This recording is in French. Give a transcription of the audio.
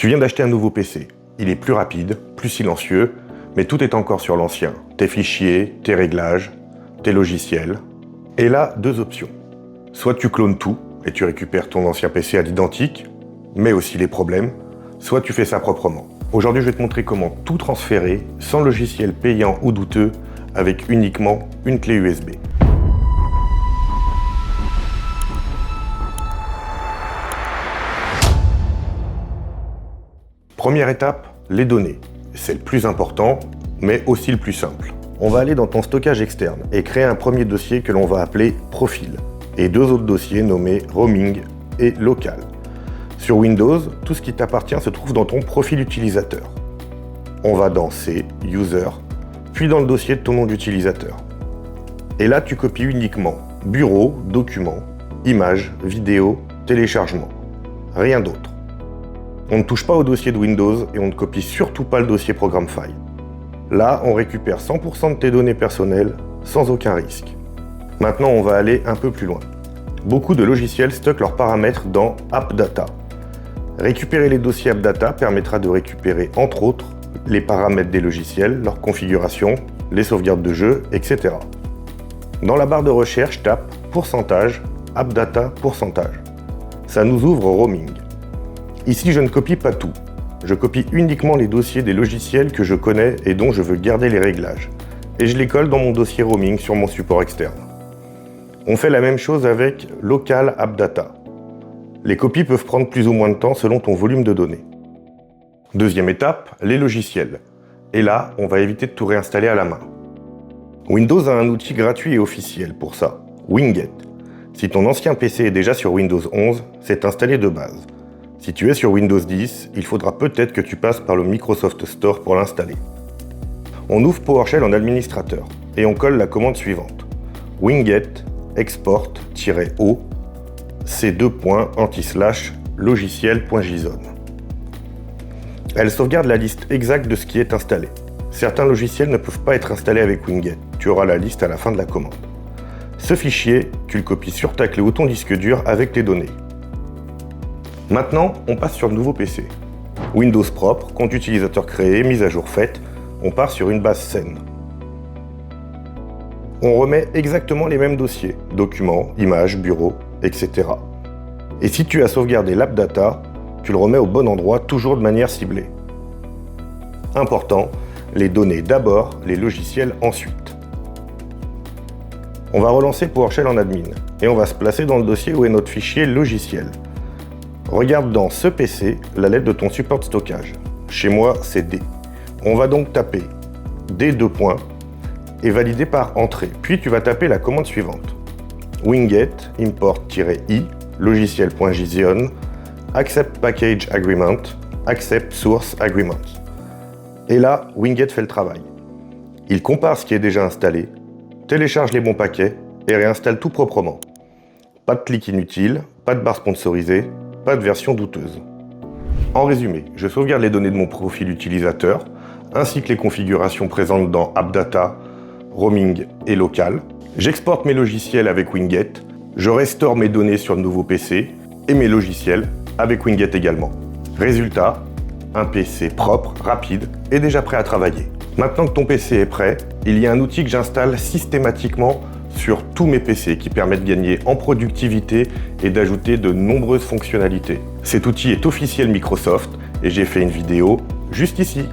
Tu viens d'acheter un nouveau PC. Il est plus rapide, plus silencieux, mais tout est encore sur l'ancien. Tes fichiers, tes réglages, tes logiciels. Et là, deux options. Soit tu clones tout et tu récupères ton ancien PC à l'identique, mais aussi les problèmes, soit tu fais ça proprement. Aujourd'hui, je vais te montrer comment tout transférer sans logiciel payant ou douteux avec uniquement une clé USB. Première étape, les données. C'est le plus important, mais aussi le plus simple. On va aller dans ton stockage externe et créer un premier dossier que l'on va appeler Profil, et deux autres dossiers nommés Roaming et Local. Sur Windows, tout ce qui t'appartient se trouve dans ton profil utilisateur. On va dans C, User, puis dans le dossier de ton nom d'utilisateur. Et là, tu copies uniquement Bureau, Documents, Images, Vidéos, Téléchargements. Rien d'autre. On ne touche pas au dossier de Windows et on ne copie surtout pas le dossier Program File. Là, on récupère 100% de tes données personnelles sans aucun risque. Maintenant, on va aller un peu plus loin. Beaucoup de logiciels stockent leurs paramètres dans AppData. Récupérer les dossiers AppData permettra de récupérer, entre autres, les paramètres des logiciels, leur configuration, les sauvegardes de jeu, etc. Dans la barre de recherche, tape pourcentage, AppData pourcentage. Ça nous ouvre Roaming. Ici, je ne copie pas tout. Je copie uniquement les dossiers des logiciels que je connais et dont je veux garder les réglages. Et je les colle dans mon dossier Roaming sur mon support externe. On fait la même chose avec Local AppData. Les copies peuvent prendre plus ou moins de temps selon ton volume de données. Deuxième étape, les logiciels. Et là, on va éviter de tout réinstaller à la main. Windows a un outil gratuit et officiel pour ça, Winget. Si ton ancien PC est déjà sur Windows 11, c'est installé de base. Si tu es sur Windows 10, il faudra peut-être que tu passes par le Microsoft Store pour l'installer. On ouvre PowerShell en administrateur et on colle la commande suivante. Winget export-o c:/logiciel.json. Elle sauvegarde la liste exacte de ce qui est installé. Certains logiciels ne peuvent pas être installés avec Winget. Tu auras la liste à la fin de la commande. Ce fichier, tu le copies sur ta clé ou ton disque dur avec les données. Maintenant, on passe sur le nouveau PC. Windows propre, compte utilisateur créé, mise à jour faite, on part sur une base saine. On remet exactement les mêmes dossiers, documents, images, bureaux, etc. Et si tu as sauvegardé l'AppData, tu le remets au bon endroit, toujours de manière ciblée. Important, les données d'abord, les logiciels ensuite. On va relancer PowerShell en admin et on va se placer dans le dossier où est notre fichier logiciel. Regarde dans ce PC la lettre de ton support de stockage. Chez moi, c'est D. On va donc taper D2 et valider par entrée. Puis tu vas taper la commande suivante. Winget import-i logiciel.json accept package agreement accept source agreement. Et là, Winget fait le travail. Il compare ce qui est déjà installé, télécharge les bons paquets et réinstalle tout proprement. Pas de clic inutile, pas de barre sponsorisée, pas de version douteuse. En résumé, je sauvegarde les données de mon profil utilisateur, ainsi que les configurations présentes dans AppData, Roaming et Local. J'exporte mes logiciels avec Winget, je restaure mes données sur le nouveau PC et mes logiciels avec Winget également. Résultat, un PC propre, rapide et déjà prêt à travailler. Maintenant que ton PC est prêt, il y a un outil que j'installe systématiquement sur tous mes PC qui permet de gagner en productivité et d'ajouter de nombreuses fonctionnalités. Cet outil est officiel Microsoft et j'ai fait une vidéo juste ici.